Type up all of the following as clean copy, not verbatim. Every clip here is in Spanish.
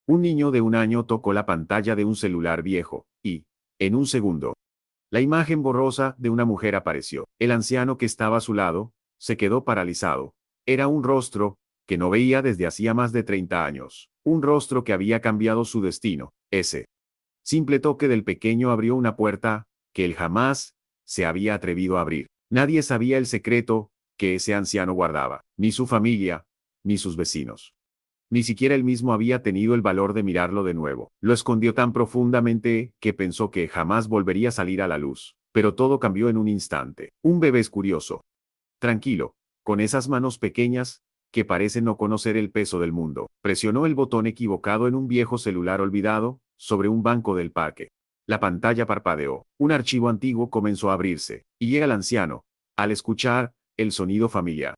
Un niño de 1 año tocó la pantalla de un celular viejo, y, en un segundo, la imagen borrosa de una mujer apareció. El anciano que estaba a su lado, se quedó paralizado. Era un rostro, que no veía desde hacía más de 30 años. Un rostro que había cambiado su destino. Ese simple toque del pequeño abrió una puerta, que él jamás se había atrevido a abrir. Nadie sabía el secreto que ese anciano guardaba, ni su familia, ni sus vecinos. Ni siquiera él mismo había tenido el valor de mirarlo de nuevo. Lo escondió tan profundamente que pensó que jamás volvería a salir a la luz. Pero todo cambió en un instante. Un bebé es curioso, tranquilo, con esas manos pequeñas, que parecen no conocer el peso del mundo. Presionó el botón equivocado en un viejo celular olvidado, sobre un banco del parque. La pantalla parpadeó. Un archivo antiguo comenzó a abrirse, y el anciano, al escuchar el sonido familiar,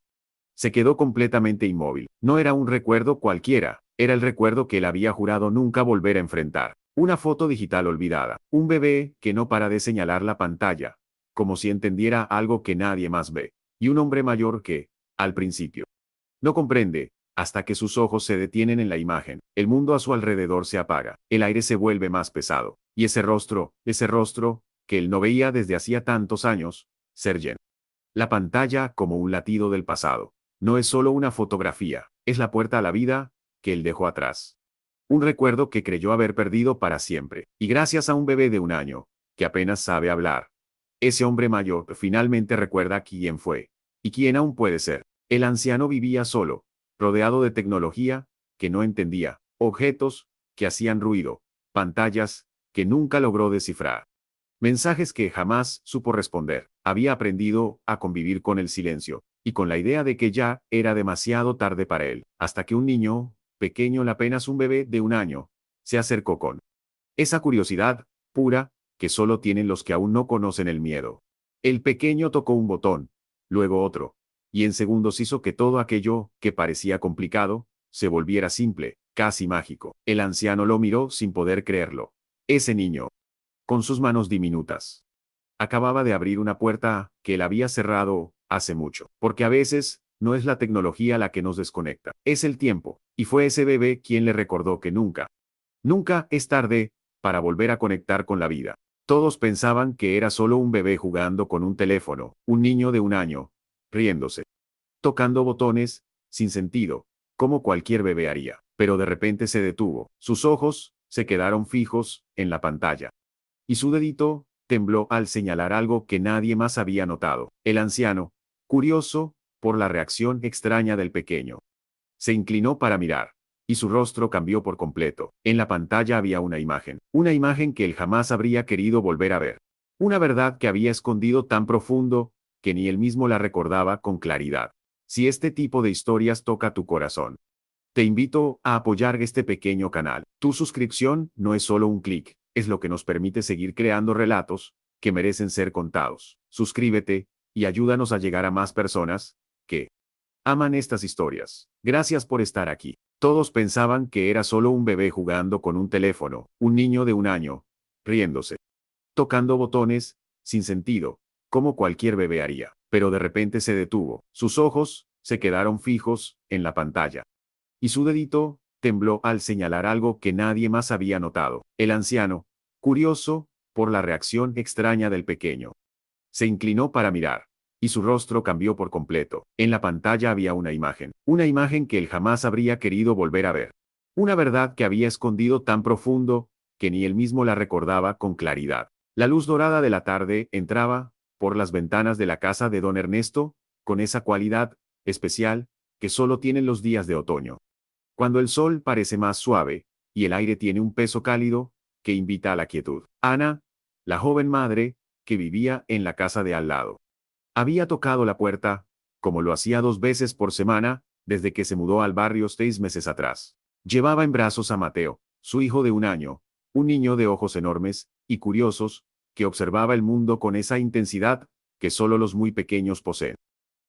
se quedó completamente inmóvil. No era un recuerdo cualquiera, era el recuerdo que él había jurado nunca volver a enfrentar. Una foto digital olvidada. Un bebé que no para de señalar la pantalla, como si entendiera algo que nadie más ve. Y un hombre mayor que, al principio, no comprende, hasta que sus ojos se detienen en la imagen. El mundo a su alrededor se apaga. El aire se vuelve más pesado. Y ese rostro, que él no veía desde hacía tantos años, se llena. La pantalla como un latido del pasado. No es solo una fotografía, es la puerta a la vida que él dejó atrás. Un recuerdo que creyó haber perdido para siempre. Y gracias a un bebé de 1 año, que apenas sabe hablar, ese hombre mayor finalmente recuerda quién fue, y quién aún puede ser. El anciano vivía solo, rodeado de tecnología, que no entendía, objetos, que hacían ruido, pantallas, que nunca logró descifrar. Mensajes que jamás supo responder. Había aprendido a convivir con el silencio, y con la idea de que ya era demasiado tarde para él, hasta que un niño, pequeño, apenas un bebé de 1 año, se acercó con esa curiosidad pura que solo tienen los que aún no conocen el miedo. El pequeño tocó un botón, luego otro, y en segundos hizo que todo aquello que parecía complicado se volviera simple, casi mágico. El anciano lo miró sin poder creerlo. Ese niño, con sus manos diminutas, acababa de abrir una puerta que él había cerrado hace mucho. Porque a veces, no es la tecnología la que nos desconecta, es el tiempo. Y fue ese bebé quien le recordó que nunca es tarde para volver a conectar con la vida. Todos pensaban que era solo un bebé jugando con un teléfono, un niño de 1 año, riéndose, tocando botones, sin sentido, como cualquier bebé haría. Pero de repente se detuvo. Sus ojos se quedaron fijos en la pantalla. Y su dedito tembló al señalar algo que nadie más había notado. El anciano, curioso por la reacción extraña del pequeño, se inclinó para mirar, y su rostro cambió por completo. En la pantalla había una imagen que él jamás habría querido volver a ver. Una verdad que había escondido tan profundo, que ni él mismo la recordaba con claridad. Si este tipo de historias toca tu corazón, te invito a apoyar este pequeño canal. Tu suscripción no es solo un clic, es lo que nos permite seguir creando relatos que merecen ser contados. Suscríbete y ayúdanos a llegar a más personas que aman estas historias. Gracias por estar aquí. Todos pensaban que era solo un bebé jugando con un teléfono, un niño de 1 año, riéndose, tocando botones, sin sentido, como cualquier bebé haría. Pero de repente se detuvo. Sus ojos se quedaron fijos en la pantalla. Y su dedito tembló al señalar algo que nadie más había notado. El anciano, curioso por la reacción extraña del pequeño, se inclinó para mirar, y su rostro cambió por completo. En la pantalla había una imagen que él jamás habría querido volver a ver. Una verdad que había escondido tan profundo, que ni él mismo la recordaba con claridad. La luz dorada de la tarde entraba por las ventanas de la casa de don Ernesto, con esa cualidad especial que solo tienen los días de otoño, cuando el sol parece más suave, y el aire tiene un peso cálido, que invita a la quietud. Ana, la joven madre, que vivía en la casa de al lado, había tocado la puerta, como lo hacía 2 veces por semana, desde que se mudó al barrio 6 meses atrás. Llevaba en brazos a Mateo, su hijo de 1 año, un niño de ojos enormes y curiosos, que observaba el mundo con esa intensidad que solo los muy pequeños poseen.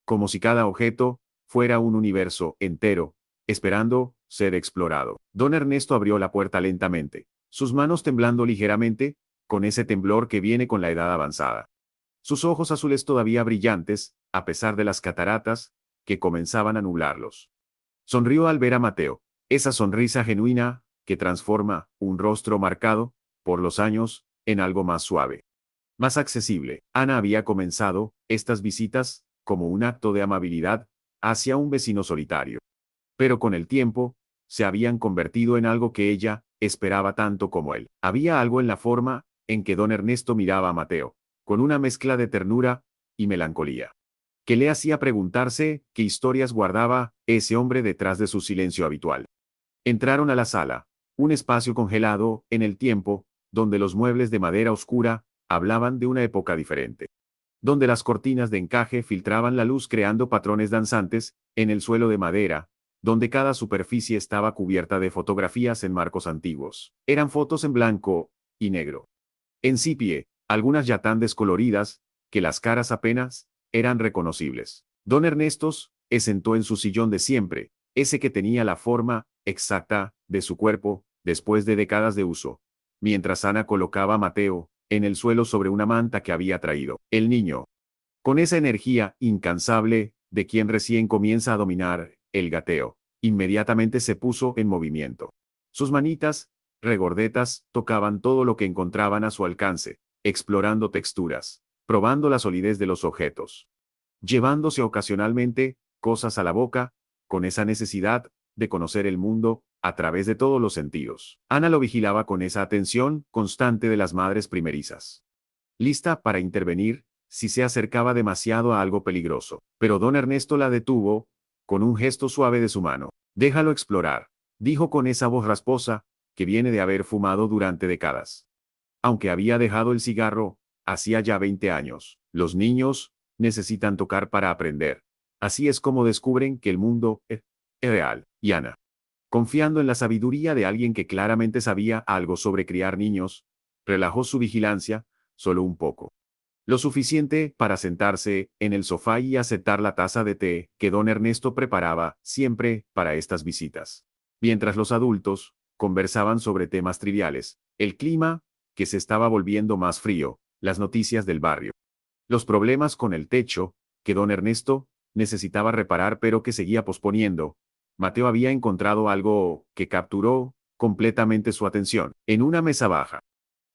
Como si cada objeto fuera un universo entero, esperando ser explorado. Don Ernesto abrió la puerta lentamente, sus manos temblando ligeramente, con ese temblor que viene con la edad avanzada. Sus ojos azules todavía brillantes, a pesar de las cataratas, que comenzaban a nublarlos. Sonrió al ver a Mateo. Esa sonrisa genuina que transforma un rostro marcado por los años en algo más suave, más accesible. Ana había comenzado estas visitas como un acto de amabilidad hacia un vecino solitario, pero con el tiempo se habían convertido en algo que ella esperaba tanto como él. Había algo en la forma en que don Ernesto miraba a Mateo, con una mezcla de ternura y melancolía, que le hacía preguntarse qué historias guardaba ese hombre detrás de su silencio habitual. Entraron a la sala, un espacio congelado en el tiempo, donde los muebles de madera oscura hablaban de una época diferente, donde las cortinas de encaje filtraban la luz creando patrones danzantes en el suelo de madera, donde cada superficie estaba cubierta de fotografías en marcos antiguos. Eran fotos en blanco y negro, en sepia, algunas ya tan descoloridas que las caras apenas eran reconocibles. Don Ernesto se sentó en su sillón de siempre, ese que tenía la forma exacta de su cuerpo después de décadas de uso, mientras Ana colocaba a Mateo en el suelo sobre una manta que había traído. El niño, con esa energía incansable de quien recién comienza a dominar el gateo, inmediatamente se puso en movimiento. Sus manitas, regordetas, tocaban todo lo que encontraban a su alcance, explorando texturas, probando la solidez de los objetos, llevándose ocasionalmente cosas a la boca, con esa necesidad de conocer el mundo a través de todos los sentidos. Ana lo vigilaba con esa atención constante de las madres primerizas, lista para intervenir si se acercaba demasiado a algo peligroso. Pero don Ernesto la detuvo con un gesto suave de su mano. Déjalo explorar, dijo con esa voz rasposa que viene de haber fumado durante décadas. Aunque había dejado el cigarro hacía ya 20 años, los niños necesitan tocar para aprender. Así es como descubren que el mundo es real. Y Ana, confiando en la sabiduría de alguien que claramente sabía algo sobre criar niños, relajó su vigilancia, solo un poco. Lo suficiente para sentarse en el sofá y aceptar la taza de té que don Ernesto preparaba siempre para estas visitas. Mientras los adultos conversaban sobre temas triviales, el clima, que se estaba volviendo más frío, las noticias del barrio, los problemas con el techo, que don Ernesto necesitaba reparar pero que seguía posponiendo, Mateo había encontrado algo que capturó completamente su atención. En una mesa baja,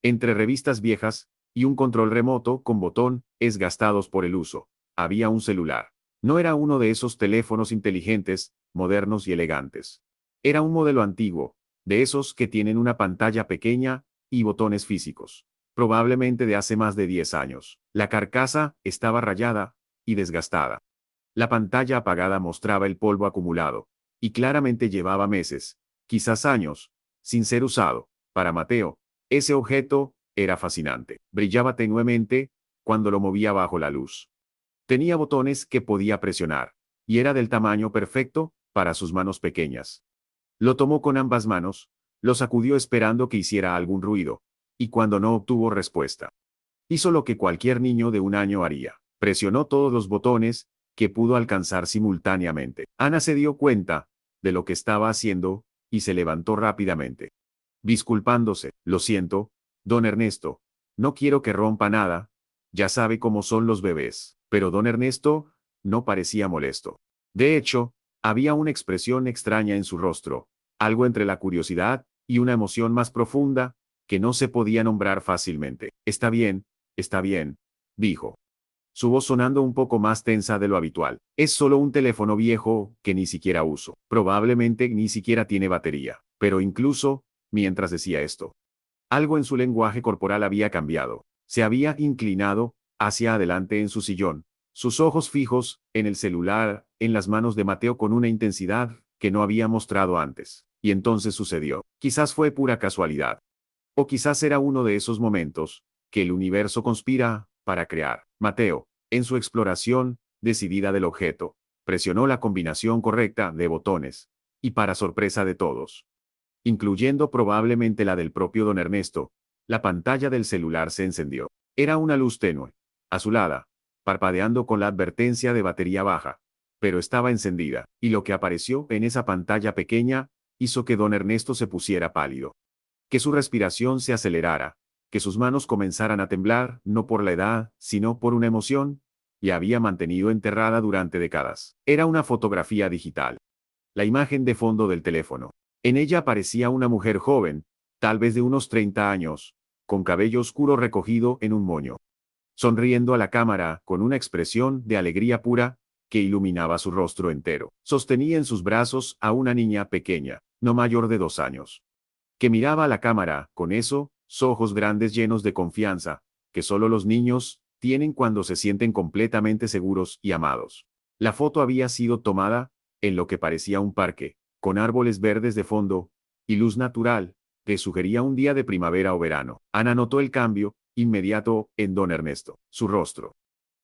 entre revistas viejas y un control remoto con botón desgastados por el uso, había un celular. No era uno de esos teléfonos inteligentes, modernos y elegantes. Era un modelo antiguo, de esos que tienen una pantalla pequeña y botones físicos, probablemente de hace más de 10 años. La carcasa estaba rayada y desgastada. La pantalla apagada mostraba el polvo acumulado, y claramente llevaba meses, quizás años, sin ser usado. Para Mateo, ese objeto era fascinante. Brillaba tenuemente cuando lo movía bajo la luz. Tenía botones que podía presionar, y era del tamaño perfecto para sus manos pequeñas. Lo tomó con ambas manos, lo sacudió esperando que hiciera algún ruido, y cuando no obtuvo respuesta, hizo lo que cualquier niño de 1 año haría. Presionó todos los botones que pudo alcanzar simultáneamente. Ana se dio cuenta de lo que estaba haciendo y se levantó rápidamente, disculpándose. Lo siento, don Ernesto, no quiero que rompa nada, ya sabe cómo son los bebés. Pero don Ernesto no parecía molesto. De hecho, había una expresión extraña en su rostro, algo entre la curiosidad y una emoción más profunda que no se podía nombrar fácilmente. Está bien, dijo, su voz sonando un poco más tensa de lo habitual. Es solo un teléfono viejo que ni siquiera uso. Probablemente ni siquiera tiene batería. Pero incluso, mientras decía esto, algo en su lenguaje corporal había cambiado. Se había inclinado hacia adelante en su sillón, sus ojos fijos en el celular, en las manos de Mateo con una intensidad que no había mostrado antes. Y entonces sucedió. Quizás fue pura casualidad. O quizás era uno de esos momentos que el universo conspira para crear. Mateo, en su exploración decidida del objeto, presionó la combinación correcta de botones, y para sorpresa de todos, incluyendo probablemente la del propio don Ernesto, la pantalla del celular se encendió. Era una luz tenue, azulada, parpadeando con la advertencia de batería baja, pero estaba encendida, y lo que apareció en esa pantalla pequeña hizo que don Ernesto se pusiera pálido, que su respiración se acelerara, que sus manos comenzaran a temblar, no por la edad, sino por una emoción, y había mantenido enterrada durante décadas. Era una fotografía digital. La imagen de fondo del teléfono En ella aparecía una mujer joven, tal vez de unos 30 años, con cabello oscuro recogido en un moño, sonriendo a la cámara con una expresión de alegría pura que iluminaba su rostro entero. Sostenía en sus brazos a una niña pequeña, no mayor de 2 años, que miraba a la cámara con esos ojos grandes llenos de confianza que solo los niños tienen cuando se sienten completamente seguros y amados. La foto había sido tomada en lo que parecía un parque, con árboles verdes de fondo y luz natural, que sugería un día de primavera o verano. Ana notó el cambio inmediato en don Ernesto. Su rostro,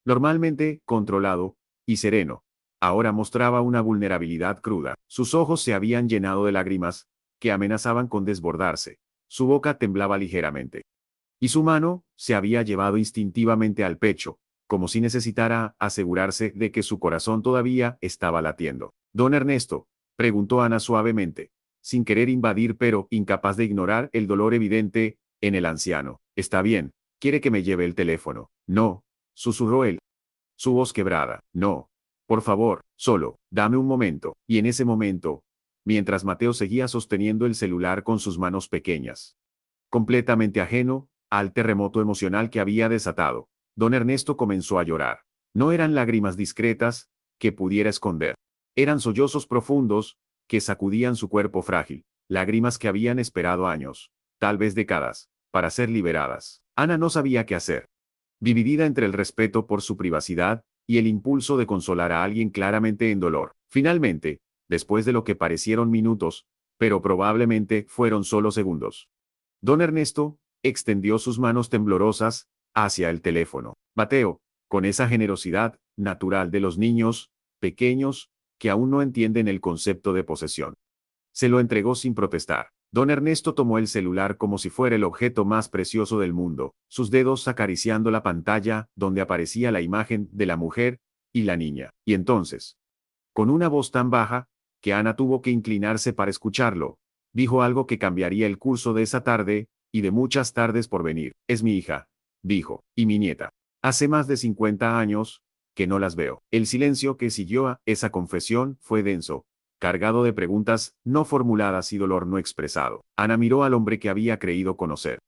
normalmente controlado y sereno, ahora mostraba una vulnerabilidad cruda. Sus ojos se habían llenado de lágrimas que amenazaban con desbordarse. Su boca temblaba ligeramente. Y su mano se había llevado instintivamente al pecho, como si necesitara asegurarse de que su corazón todavía estaba latiendo. Don Ernesto, preguntó Ana suavemente, sin querer invadir pero incapaz de ignorar el dolor evidente en el anciano. Está bien, quiere que me lleve el teléfono. No, susurró él, su voz quebrada. No, por favor, solo, dame un momento. Y en ese momento, mientras Mateo seguía sosteniendo el celular con sus manos pequeñas, completamente ajeno al terremoto emocional que había desatado, don Ernesto comenzó a llorar. No eran lágrimas discretas que pudiera esconder. Eran sollozos profundos que sacudían su cuerpo frágil, lágrimas que habían esperado años, tal vez décadas, para ser liberadas. Ana no sabía qué hacer, dividida entre el respeto por su privacidad y el impulso de consolar a alguien claramente en dolor. Finalmente, después de lo que parecieron minutos, pero probablemente fueron solo segundos, don Ernesto extendió sus manos temblorosas hacia el teléfono. Mateo, con esa generosidad natural de los niños pequeños que aún no entienden el concepto de posesión, se lo entregó sin protestar. Don Ernesto tomó el celular como si fuera el objeto más precioso del mundo, sus dedos acariciando la pantalla donde aparecía la imagen de la mujer y la niña. Y entonces, con una voz tan baja que Ana tuvo que inclinarse para escucharlo, dijo algo que cambiaría el curso de esa tarde y de muchas tardes por venir. Es mi hija, dijo, y mi nieta. Hace más de 50 años que no las veo. El silencio que siguió a esa confesión fue denso, cargado de preguntas no formuladas y dolor no expresado. Ana miró al hombre que había creído conocer,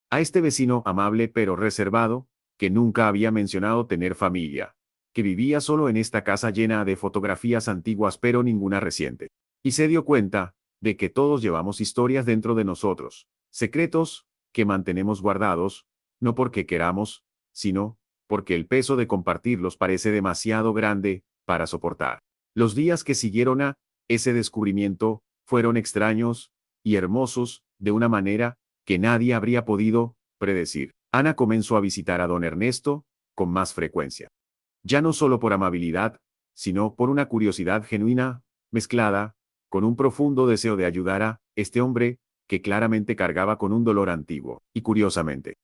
a este vecino amable pero reservado, que nunca había mencionado tener familia, que vivía solo en esta casa llena de fotografías antiguas pero ninguna reciente. Y se dio cuenta de que todos llevamos historias dentro de nosotros, secretos que mantenemos guardados, no porque queramos, sino porque el peso de compartirlos parece demasiado grande para soportar. Los días que siguieron a ese descubrimiento fueron extraños y hermosos de una manera que nadie habría podido predecir. Ana comenzó a visitar a don Ernesto con más frecuencia, ya no solo por amabilidad, sino por una curiosidad genuina, mezclada con un profundo deseo de ayudar a este hombre que claramente cargaba con un dolor antiguo. Y curiosamente,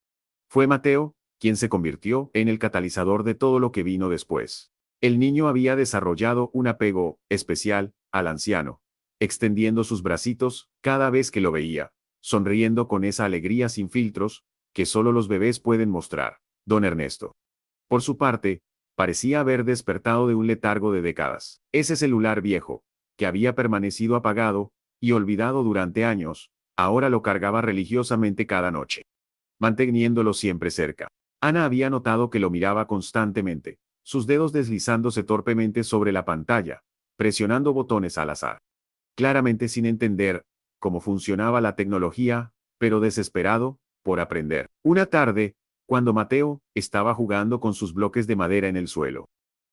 fue Mateo quien se convirtió en el catalizador de todo lo que vino después. El niño había desarrollado un apego especial al anciano, extendiendo sus bracitos cada vez que lo veía, sonriendo con esa alegría sin filtros que solo los bebés pueden mostrar. Don Ernesto, por su parte, parecía haber despertado de un letargo de décadas. Ese celular viejo, que había permanecido apagado y olvidado durante años, ahora lo cargaba religiosamente cada noche, manteniéndolo siempre cerca. Ana había notado que lo miraba constantemente, sus dedos deslizándose torpemente sobre la pantalla, presionando botones al azar, claramente sin entender cómo funcionaba la tecnología, pero desesperado por aprender. Una tarde, cuando Mateo estaba jugando con sus bloques de madera en el suelo,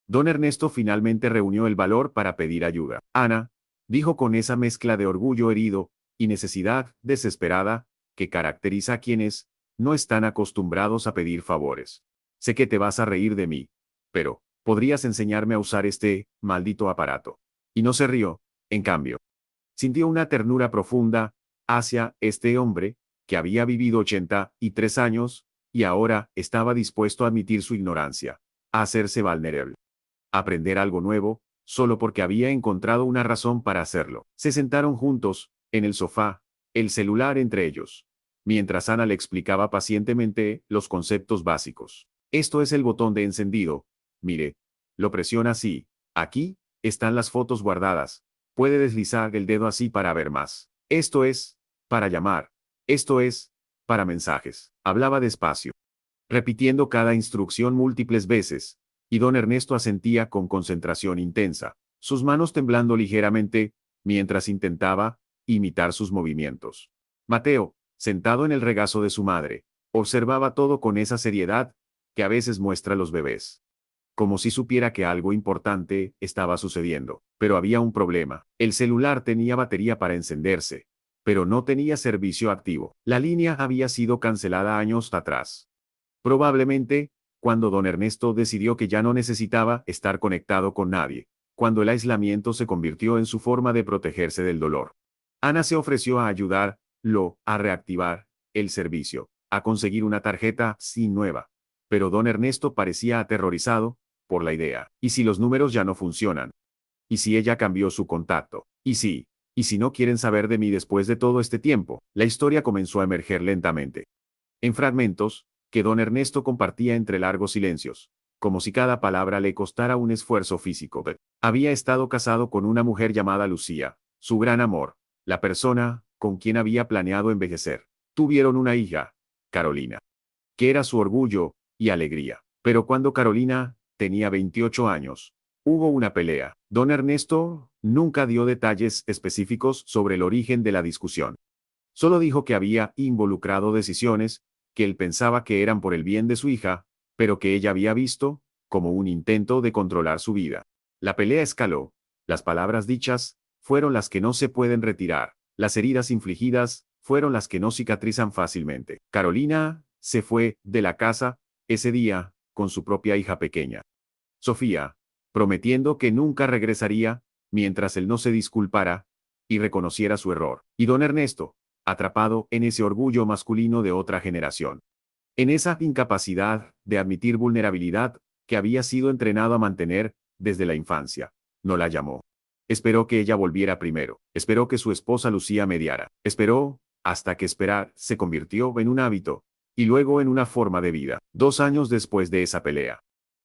don Ernesto finalmente reunió el valor para pedir ayuda. Ana, dijo con esa mezcla de orgullo herido y necesidad desesperada que caracteriza a quienes no están acostumbrados a pedir favores. Sé que te vas a reír de mí, pero podrías enseñarme a usar este maldito aparato. Y no se rió, en cambio. Sintió una ternura profunda hacia este hombre que había vivido 83 años y ahora estaba dispuesto a admitir su ignorancia, a hacerse vulnerable, a aprender algo nuevo, solo porque había encontrado una razón para hacerlo. Se sentaron juntos, en el sofá, el celular entre ellos, mientras Ana le explicaba pacientemente los conceptos básicos. Esto es el botón de encendido. Mire, lo presiona así. Aquí están las fotos guardadas. Puede deslizar el dedo así para ver más. Esto es, para llamar. Esto es, para mensajes. Hablaba despacio, repitiendo cada instrucción múltiples veces, y don Ernesto asentía con concentración intensa, sus manos temblando ligeramente, mientras intentaba imitar sus movimientos. Mateo, sentado en el regazo de su madre, observaba todo con esa seriedad que a veces muestra los bebés. Como si supiera que algo importante estaba sucediendo. Pero había un problema. El celular tenía batería para encenderse, pero no tenía servicio activo. La línea había sido cancelada años atrás. Probablemente, cuando don Ernesto decidió que ya no necesitaba estar conectado con nadie, cuando el aislamiento se convirtió en su forma de protegerse del dolor. Ana se ofreció a ayudarlo a reactivar el servicio, a conseguir una tarjeta SIM nueva. Pero don Ernesto parecía aterrorizado por la idea. ¿Y si los números ya no funcionan? ¿Y si ella cambió su contacto? ¿Y si no quieren saber de mí después de todo este tiempo? La historia comenzó a emerger lentamente, en fragmentos, que don Ernesto compartía entre largos silencios, como si cada palabra le costara un esfuerzo físico. Había estado casado con una mujer llamada Lucía, su gran amor, la persona con quien había planeado envejecer. Tuvieron una hija, Carolina, que era su orgullo y alegría. Pero cuando Carolina tenía 28 años, hubo una pelea. Don Ernesto nunca dio detalles específicos sobre el origen de la discusión. Solo dijo que había involucrado decisiones que él pensaba que eran por el bien de su hija, pero que ella había visto como un intento de controlar su vida. La pelea escaló. Las palabras dichas fueron las que no se pueden retirar. Las heridas infligidas fueron las que no cicatrizan fácilmente. Carolina se fue de la casa ese día con su propia hija pequeña, Sofía, prometiendo que nunca regresaría mientras él no se disculpara y reconociera su error. Y don Ernesto, atrapado en ese orgullo masculino de otra generación, en esa incapacidad de admitir vulnerabilidad que había sido entrenado a mantener desde la infancia, no la llamó. Esperó que ella volviera primero. Esperó que su esposa Lucía mediara. Esperó hasta que esperar se convirtió en un hábito y luego en una forma de vida. 2 años después de esa pelea,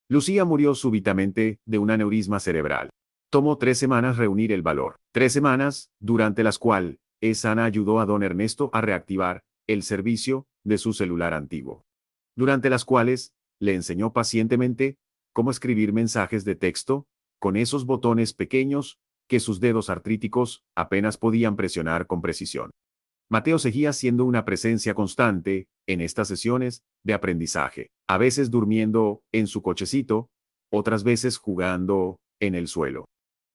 Lucía murió súbitamente de un aneurisma cerebral. Tomó 3 semanas reunir el valor. 3 semanas, durante las cuales Ana ayudó a don Ernesto a reactivar el servicio de su celular antiguo. Durante las cuales le enseñó pacientemente cómo escribir mensajes de texto con esos botones pequeños que sus dedos artríticos apenas podían presionar con precisión. Mateo seguía siendo una presencia constante en estas sesiones de aprendizaje, a veces durmiendo en su cochecito, otras veces jugando en el suelo,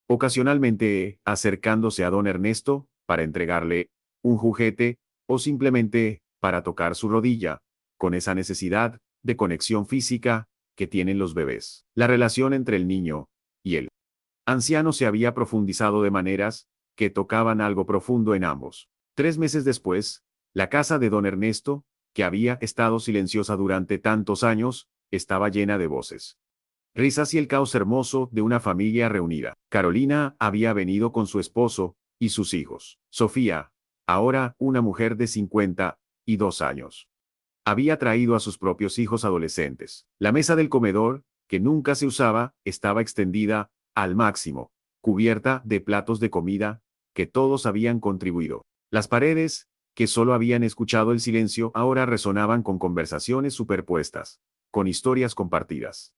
ocasionalmente acercándose a don Ernesto para entregarle un juguete o simplemente para tocar su rodilla, con esa necesidad de conexión física que tienen los bebés. La relación entre el niño y el anciano se había profundizado de maneras que tocaban algo profundo en ambos. 3 meses después, la casa de don Ernesto, que había estado silenciosa durante tantos años, estaba llena de voces, risas y el caos hermoso de una familia reunida. Carolina había venido con su esposo y sus hijos. Sofía, ahora una mujer de 52 años, había traído a sus propios hijos adolescentes. La mesa del comedor, que nunca se usaba, estaba extendida al máximo, cubierta de platos de comida que todos habían contribuido. Las paredes, que solo habían escuchado el silencio, ahora resonaban con conversaciones superpuestas, con historias compartidas,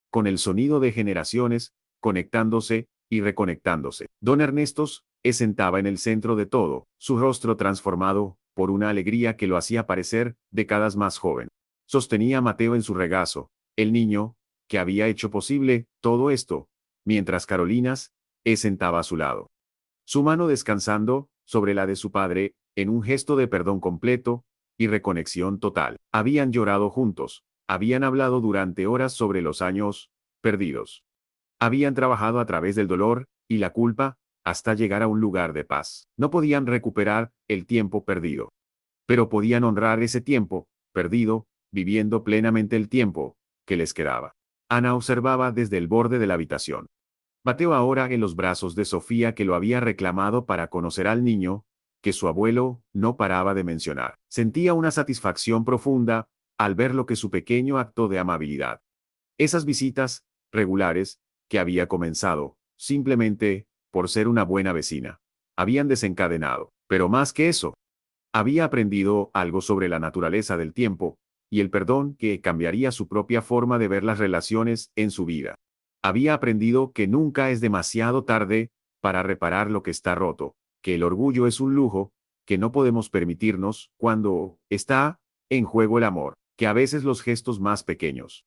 con el sonido de generaciones, conectándose y reconectándose. Don Ernesto se sentaba en el centro de todo, su rostro transformado por una alegría que lo hacía parecer décadas más joven. Sostenía a Mateo en su regazo, el niño, que había hecho posible todo esto, mientras Carolina se sentaba a su lado, su mano descansando sobre la de su padre, en un gesto de perdón completo y reconexión total. Habían llorado juntos, habían hablado durante horas sobre los años perdidos. Habían trabajado a través del dolor y la culpa hasta llegar a un lugar de paz. No podían recuperar el tiempo perdido, pero podían honrar ese tiempo perdido, viviendo plenamente el tiempo que les quedaba. Ana observaba desde el borde de la habitación. Mateo ahora en los brazos de Sofía, que lo había reclamado para conocer al niño, que su abuelo no paraba de mencionar. Sentía una satisfacción profunda al ver lo que su pequeño acto de amabilidad, esas visitas regulares que había comenzado simplemente por ser una buena vecina, habían desencadenado. Pero más que eso, había aprendido algo sobre la naturaleza del tiempo y el perdón que cambiaría su propia forma de ver las relaciones en su vida. Había aprendido que nunca es demasiado tarde para reparar lo que está roto, que el orgullo es un lujo que no podemos permitirnos cuando está en juego el amor, que a veces los gestos más pequeños,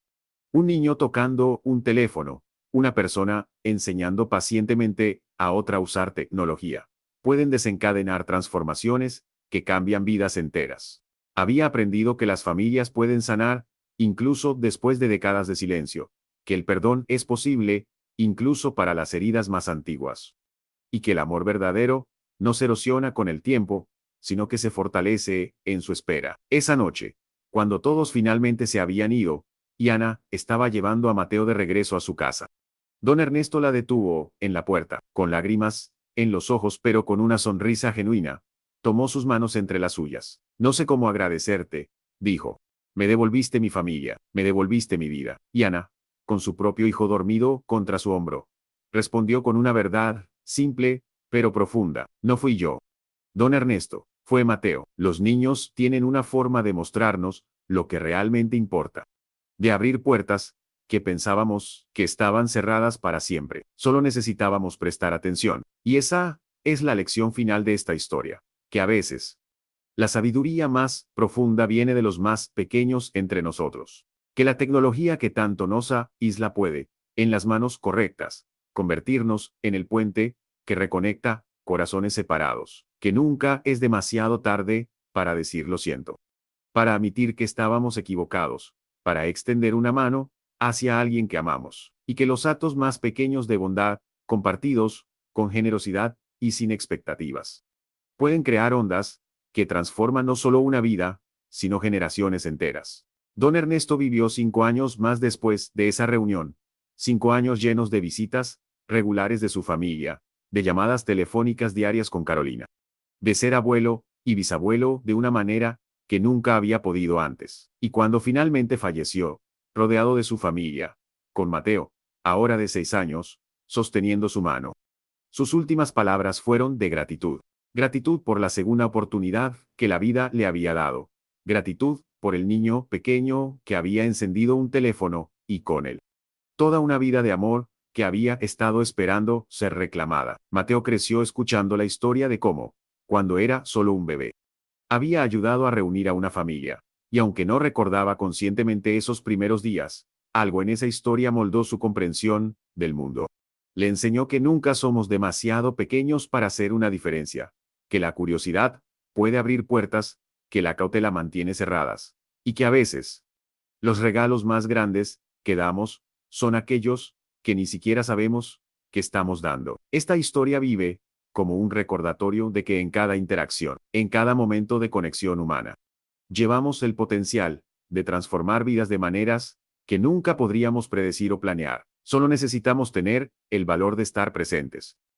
un niño tocando un teléfono, una persona enseñando pacientemente a otra a usar tecnología, pueden desencadenar transformaciones que cambian vidas enteras. Había aprendido que las familias pueden sanar, incluso después de décadas de silencio, que el perdón es posible, incluso para las heridas más antiguas, y que el amor verdadero no se erosiona con el tiempo, sino que se fortalece en su espera. Esa noche, cuando todos finalmente se habían ido, y Ana estaba llevando a Mateo de regreso a su casa. Don Ernesto la detuvo en la puerta, con lágrimas en los ojos pero con una sonrisa genuina. Tomó sus manos entre las suyas. No sé cómo agradecerte, dijo. Me devolviste mi familia, me devolviste mi vida. Y Ana, con su propio hijo dormido contra su hombro, respondió con una verdad, simple, pero profunda. No fui yo. Don Ernesto, fue Mateo. Los niños tienen una forma de mostrarnos lo que realmente importa. De abrir puertas que pensábamos que estaban cerradas para siempre. Solo necesitábamos prestar atención. Y esa es la lección final de esta historia, que a veces la sabiduría más profunda viene de los más pequeños entre nosotros. Que la tecnología que tanto nos aísla puede, en las manos correctas, convertirnos en el puente que reconecta corazones separados. Que nunca es demasiado tarde para decir lo siento, para admitir que estábamos equivocados, para extender una mano hacia alguien que amamos, y que los actos más pequeños de bondad, compartidos, con generosidad y sin expectativas, pueden crear ondas que transforman no solo una vida, sino generaciones enteras. Don Ernesto vivió 5 años más después de esa reunión, 5 años llenos de visitas regulares de su familia, de llamadas telefónicas diarias con Carolina, de ser abuelo y bisabuelo de una manera que nunca había podido antes. Y cuando finalmente falleció, rodeado de su familia, con Mateo, ahora de 6 años, sosteniendo su mano, sus últimas palabras fueron de gratitud. Gratitud por la segunda oportunidad que la vida le había dado. Gratitud por el niño pequeño que había encendido un teléfono, y con él toda una vida de amor que había estado esperando ser reclamada. Mateo creció escuchando la historia de cómo, cuando era solo un bebé, había ayudado a reunir a una familia, y aunque no recordaba conscientemente esos primeros días, algo en esa historia moldó su comprensión del mundo. Le enseñó que nunca somos demasiado pequeños para hacer una diferencia, que la curiosidad puede abrir puertas que la cautela mantiene cerradas, y que a veces los regalos más grandes que damos son aquellos que ni siquiera sabemos que estamos dando. Esta historia vive como un recordatorio de que en cada interacción, en cada momento de conexión humana, llevamos el potencial de transformar vidas de maneras que nunca podríamos predecir o planear. Solo necesitamos tener el valor de estar presentes.